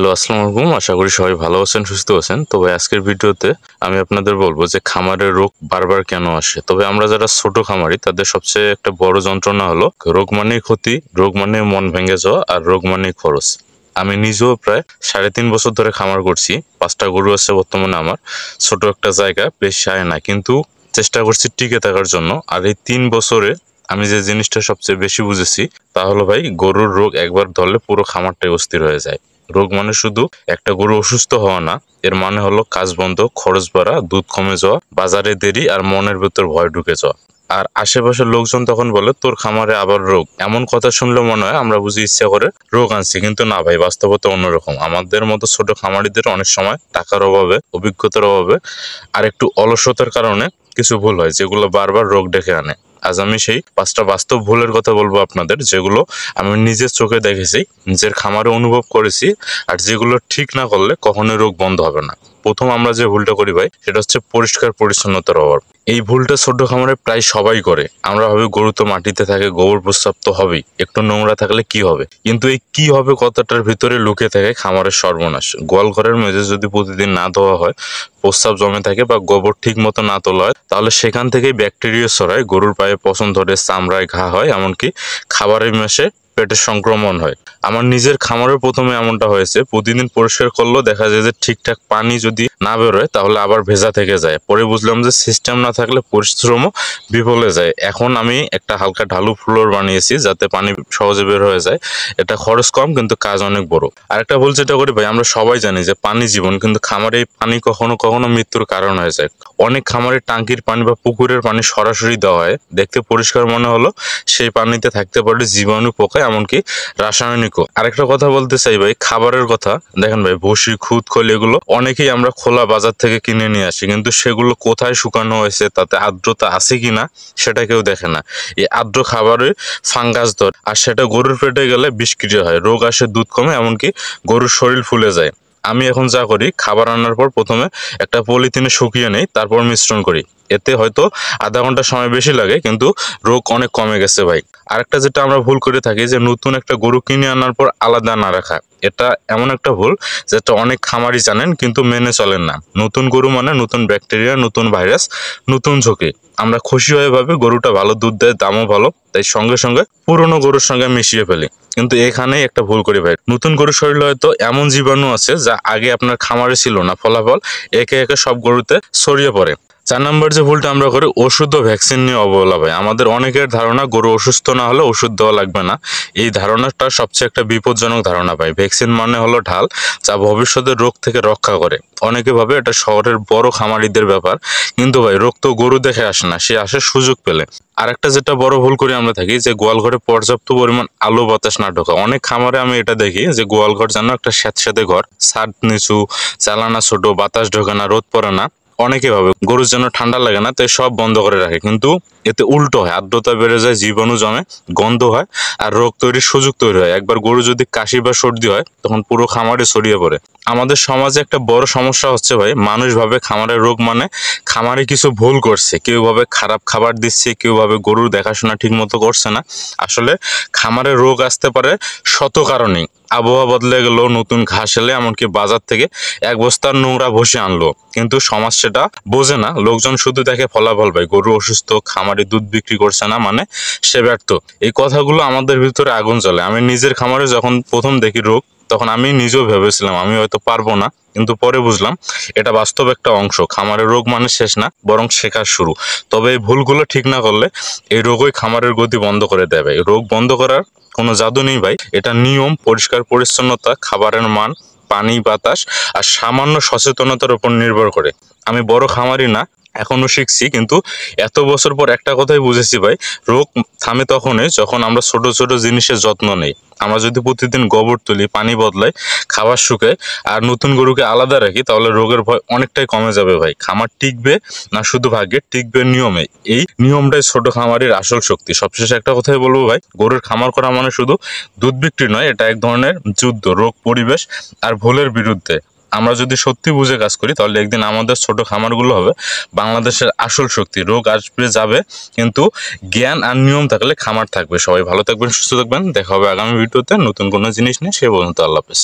Hello, আসসালামু আলাইকুম। আশা করি সবাই ভালো আছেন, সুস্থ আছেন। তবে আজকের ভিডিওতে আমি আপনাদের বলবো যে খামারের রোগ বারবার কেন আসে। তবে আমরা যারা ছোট খামারি তাদের সবচেয়ে একটা বড় যন্ত্রণা হলো রোগ মানেই ক্ষতি, রোগ মানে মন ভেঙে যাওয়া, আর রোগ মানেই খরচ। আমি নিজেও প্রায় 3.5 বছর ধরে খামার করছি। 5টা গরু আছে বর্তমানে আমার। ছোট একটা জায়গা, বেশ আয় না, কিন্তু চেষ্টা করছি টিকে থাকার জন্য। আর এই 3 বছরে আমি যে জিনিসটা সবচেয়ে বেশি বুঝেছি তা হলো ভাই, গরুর রোগ একবার ধরলে পুরো খামারটাই অস্থির হয়ে যায়। রোগ মানে শুধু একটা গরু অসুস্থ হওয়া না, এর মানে হলো কাজ বন্ধ, খরচ বাড়া, দুধ কমে যাওয়া, বাজারে দেরি, আর মনের ভেতর ভয় ঢুকে যাওয়া। আর আশেপাশের লোকজন তখন বলে তোর খামারে আবার রোগ। এমন কথা শুনলে মনে হয় আমরা বুঝি ইচ্ছা করে রোগ আনছি, কিন্তু না ভাই, বাস্তবতা অন্যরকম। আমাদের মতো ছোট খামারিদের অনেক সময় টাকার অভাবে, অভিজ্ঞতার অভাবে, আর একটু অলসতার কারণে কিছু ভুল হয় যেগুলো বারবার রোগ ডেকে আনে। আজ আমি সেই 5টা বাস্তব ভুলের কথা বলবো আপনাদের, যেগুলো আমি নিজের চোখে দেখেছি, নিজের খামারে অনুভব করেছি, আর যেগুলো ঠিক না করলে কখনোই রোগ বন্ধ হবে না। প্রথম আমরা যে ভুলটা করি ভাই, সেটা হচ্ছে পরিষ্কার পরিচ্ছন্নতার অভাব। এই ভুলটা ছোট খামারে প্রায় সবাই করে। আমরা ভাবি গরু তো মাটিতে থাকে, গোবর প্রস্রাব তো হবেই, একটু নোংরা থাকলে কি হবে। কিন্তু এই কি হবে কথাটার ভিতরে লুকিয়ে থাকে খামারের সর্বনাশ। গোয়াল ঘরের মেঝে যদি প্রতিদিন না ধোয়া হয়, প্রস্রাব জমে থাকে বা গোবর ঠিক মতো না তোলা হয়, তাহলে সেখান থেকেই ব্যাকটেরিয়া ছড়ায়, গরুর পায়ে পচন ধরে, চামড়ায় ঘা হয়, এমনকি খাবারের মেশে পেটের সংক্রমণ হয়। আমার নিজের খামারের প্রথমে এমনটা হয়েছে। প্রতিদিন পরিষ্কার করলেও দেখা যায় যে ঠিকঠাক পানি যদি না বেরোয় তাহলে আবার ভেজা থেকে যায়। পরে বুঝলাম যে সিস্টেম না থাকলে পরিশ্রমও বিফলে যায়। এখন আমি একটা হালকা ঢালু ফ্লোর বানিয়েছি যাতে পানি সহজে বের হয়ে যায়। এটা খরচ কম, কিন্তু কাজ অনেক বড়। আরেকটা ভুল যেটা করি ভাই, আমরা সবাই জানি যে পানি জীবন, কিন্তু খামারে এই পানি কখনো কখনো মৃত্যুর কারণ হয়ে যায়। অনেক খামারে টাঙ্কির পানি বা পুকুরের পানি সরাসরি দেওয়া হয়, দেখতে পরিষ্কার মনে হলো সেই পানিতে থাকতে পারে জীবাণু, পোকা, এমনকি রাসায়নিকও। আরেকটা কথা বলতে চাই ভাই, খাবারের কথা। দেখেন ভাই, ভুসি, খুদ, খোল এগুলো অনেকেই আমরা খোলা বাজার থেকে কিনে নিয়ে আসি, কিন্তু সেগুলো কোথায় শুকানো হয়েছে, তাতে আর্দ্রতা আছে কিনা সেটা কেউ দেখে না। এই আর্দ্র খাবারে ফাঙ্গাস ধরে, আর সেটা গরুর পেটে গেলে বিষক্রিয়া হয়, রোগ আসে, দুধ কমে, এমনকি গরুর শরীর ফুলে যায়। আমি এখন যা করি, খাবার রান্নার পর প্রথমে একটা পলিথিনে শুকিয়ে নেই, তারপর মিশ্রণ করি। এতে হয়তো আধা ঘন্টা সময় বেশি লাগে, কিন্তু রোগ অনেক কমে গেছে ভাই। আরেকটা যেটা আমরা ভুল করে থাকি, যে নতুন একটা গরু কিনে আনার পর আলাদা না রাখা। এটা এমন একটা ভুল যেটা অনেক খামারি জানেন কিন্তু মেনে চলেন না। নতুন গরু মানে নতুন ব্যাকটেরিয়া, নতুন ভাইরাস, নতুন ঝুঁকি। আমরা খুশি হয়ে ভাবে গরুটা ভালো দুধ দেয়, দামও ভালো, তাই সঙ্গে সঙ্গে পুরনো গরুর সঙ্গে মিশিয়ে ফেলি। কিন্তু এখানেই একটা ভুল করি ভাই। নতুন গরুর শরীরে হয়তো এমন জীবাণু আছে যা আগে আপনার খামারে ছিল না, ফলাফল একে একে সব গরুতে ছড়িয়ে পড়ে। 4 নম্বর যে ভুলটা আমরা করি, ওষুধ ও ভ্যাকসিন নিয়ে অবহেলা ভাই। আমাদের অনেকের ধারণা গরু অসুস্থ না হলে ওষুধ দেওয়া লাগবে না। এই ধারণাটা সবচেয়ে একটা বিপজ্জনক ধারণা ভাই। ভ্যাকসিন মানে হলো ঢাল, যা ভবিষ্যতের রোগ থেকে রক্ষা করে। অনেকে ভাবে এটা শহরের বড় খামারিদের ব্যাপার, কিন্তু ভাই রোগ তো গরু দেখে আসে না, সে আসে সুযোগ পেলে। আরেকটা যেটা বড় ভুল করি আমরা থাকি, যে গোয়াল ঘরে পর্যাপ্ত পরিমাণ আলো বাতাস না ঢোকা। অনেক খামারে আমি এটা দেখি যে গোয়াল ঘর যেন একটা স্যাঁতস্যাঁতে ঘর, ছাদ নিচু, চালানা ছোট, বাতাস ঢোকে না, রোদ পড়ে না। অনেকে ভাবে গরুর যেন ঠান্ডা লাগে না, তাই সব বন্ধ করে রাখে, কিন্তু এতে উল্টো হয়। আর্দ্রতা বেড়ে যায়, জীবাণু জমে, গন্ধ হয়, আর রোগ তৈরির সুযোগ তৈরি হয়। একবার গরু যদি কাশি বা সর্দি হয়, তখন পুরো খামারে ছড়িয়ে পড়ে। আমাদের সমাজে একটা বড় সমস্যা হচ্ছে ভাই, মানুষ ভাবে খামারের রোগ মানে খামারে কিছু ভুল করছে। কেউ ভাবে খারাপ খাবার দিচ্ছে, কেউ ভাবে গরুর দেখাশোনা ঠিক মতো করছে না। আসলে খামারে রোগ আসতে পারে শত কারণেই। আবহাওয়া বদলে গেল, নতুন ঘাস এলে, এমনকি বাজার থেকে এক বস্তার নোংরা ভসে আনলো, কিন্তু সমাজ সেটা বোঝে না। লোকজন শুধু দেখে ফলাফল ভাই, গরু অসুস্থ, খামারে দুধ বিক্রি করছে না, মানে সে ব্যর্থ। এই কথাগুলো আমাদের ভিতরে আগুন জ্বলে। আমি নিজের খামারে যখন প্রথম দেখি রোগ, তখন আমি নিজেও ভেবেছিলাম আমি হয়তো পারবো না, কিন্তু পরে বুঝলাম এটা বাস্তব একটা অংশ। খামারের রোগ মানে শেষ না, বরং শেখার শুরু। তবে এই ভুলগুলো ঠিক না করলে এই রোগই খামারের গতি বন্ধ করে দেবে। রোগ বন্ধ করার কোনো জাদু নেই ভাই, এটা নিয়ম, পরিষ্কার পরিচ্ছন্নতা, খাবারের মান, পানি, বাতাস, আর সামান্য সচেতনতার উপর নির্ভর করে। আমি বড় খামারি না, এখনো শিখছি, কিন্তু এত বছর পর একটা কথাই বুঝেছি ভাই, রোগ থামে তখনই যখন আমরা ছোট ছোট জিনিসের যত্ন নেই। আমরা যদি প্রতিদিন গোবর তুলি, পানি বদলাই, খাবার শুকাই, আর নতুন গরুকে আলাদা রাখি, তাহলে রোগের ভয় অনেকটাই কমে যাবে ভাই। খামার টিকবে না শুধু ভাগ্যে, টিকবে নিয়মে। এই নিয়মটাই ছোট খামারের আসল শক্তি। সবশেষে একটা কথাই বলবো ভাই, গরুর খামার করা মানে শুধু দুধ বিক্রি নয়, এটা এক ধরনের যুদ্ধ, রোগ, পরিবেশ আর ভুলের বিরুদ্ধে। আমরা যদি সত্যি বুঝে কাজ করি, তাহলে একদিন আমাদের ছোট খামারগুলো হবে বাংলাদেশের আসল শক্তি। রোগ আসবে যাবে, কিন্তু জ্ঞান আর নিয়ম থাকলে খামার থাকবে। সবাই ভালো থাকবেন, সুস্থ থাকবেন। দেখা হবে আগামী ভিডিওতে নতুন কোনো জিনিস নিয়ে। সে পর্যন্ত আল্লাহ হাফেজ।